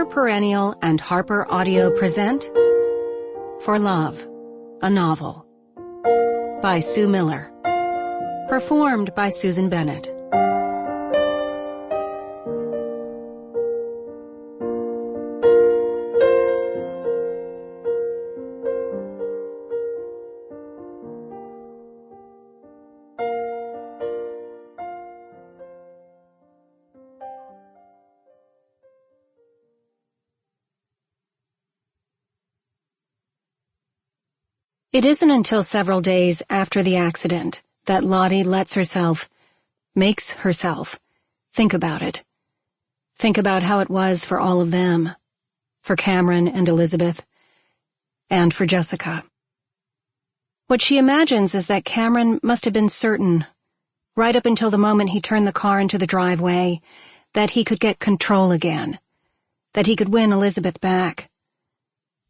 Perennial and Harper Audio present For Love, a Novel by Sue Miller. Performed by Susan Bennett. It isn't until several days after the accident that Lottie makes herself, think about it. Think about how it was for all of them, for Cameron and Elizabeth, and for Jessica. What she imagines is that Cameron must have been certain, right up until the moment he turned the car into the driveway, that he could get control again, that he could win Elizabeth back.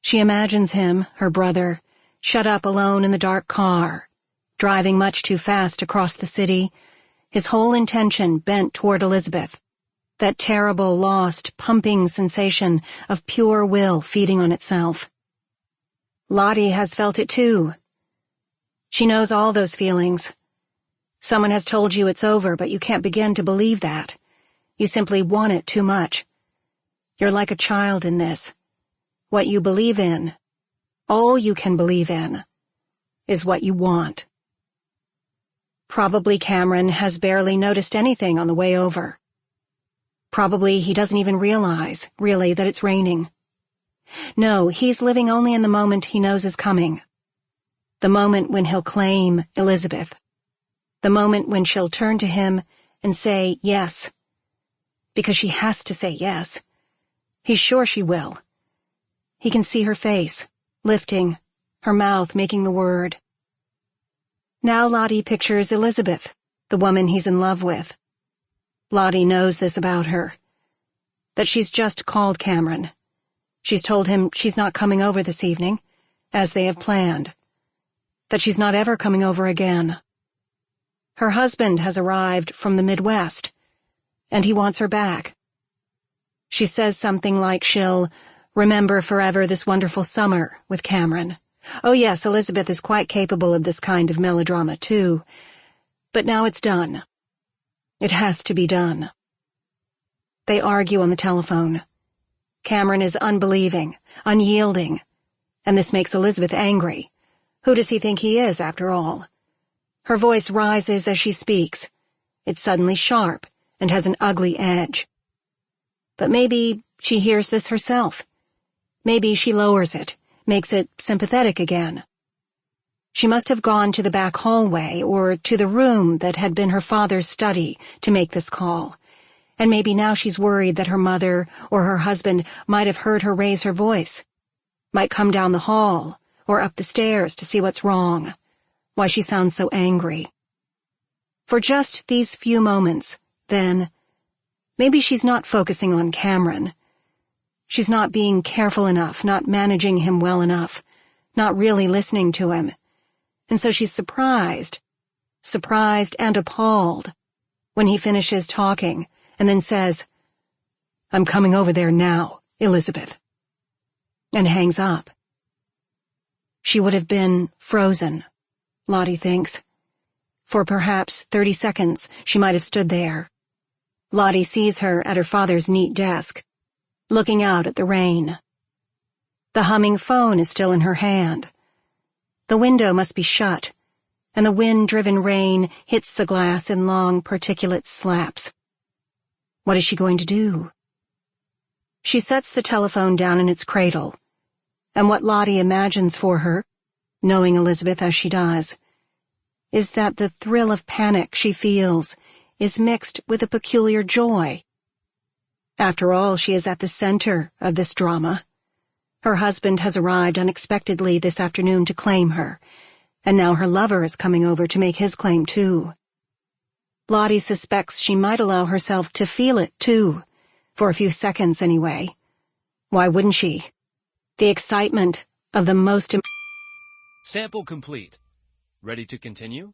She imagines him, her brother, shut up alone in the dark car, driving much too fast across the city, his whole intention bent toward Elizabeth, that terrible, lost, pumping sensation of pure will feeding on itself. Lottie has felt it too. She knows all those feelings. Someone has told you it's over, but you can't begin to believe that. You simply want it too much. You're like a child in this. What you believe in, all you can believe in, is what you want. Probably Cameron has barely noticed anything on the way over. Probably he doesn't even realize, really, that it's raining. No, he's living only in the moment he knows is coming. The moment when he'll claim Elizabeth. The moment when she'll turn to him and say yes. Because she has to say yes. He's sure she will. He can see her face, lifting, her mouth making the word. Now Lottie pictures Elizabeth, the woman he's in love with. Lottie knows this about her, that she's just called Cameron. She's told him she's not coming over this evening, as they have planned, that she's not ever coming over again. Her husband has arrived from the Midwest, and he wants her back. She says something like she'll remember forever this wonderful summer with Cameron. Oh yes, Elizabeth is quite capable of this kind of melodrama too. But now it's done. It has to be done. They argue on the telephone. Cameron is unbelieving, unyielding, and this makes Elizabeth angry. Who does he think he is, after all? Her voice rises as she speaks. It's suddenly sharp and has an ugly edge. But maybe she hears this herself. Maybe she lowers it, makes it sympathetic again. She must have gone to the back hallway or to the room that had been her father's study to make this call, and maybe now she's worried that her mother or her husband might have heard her raise her voice, might come down the hall or up the stairs to see what's wrong, why she sounds so angry. For just these few moments, then, maybe she's not focusing on Cameron. She's not being careful enough, not managing him well enough, not really listening to him. And so she's surprised and appalled, when he finishes talking and then says, "I'm coming over there now, Elizabeth," and hangs up. She would have been frozen, Lottie thinks. For perhaps 30 seconds she might have stood there. Lottie sees her at her father's neat desk, looking out at the rain. The humming phone is still in her hand. The window must be shut, and the wind-driven rain hits the glass in long, particulate slaps. What is she going to do? She sets the telephone down in its cradle, and what Lottie imagines for her, knowing Elizabeth as she does, is that the thrill of panic she feels is mixed with a peculiar joy. After all, she is at the center of this drama. Her husband has arrived unexpectedly this afternoon to claim her, and now her lover is coming over to make his claim too. Lottie suspects she might allow herself to feel it too, for a few seconds anyway. Why wouldn't she? The excitement of the most... Sample complete. Ready to continue?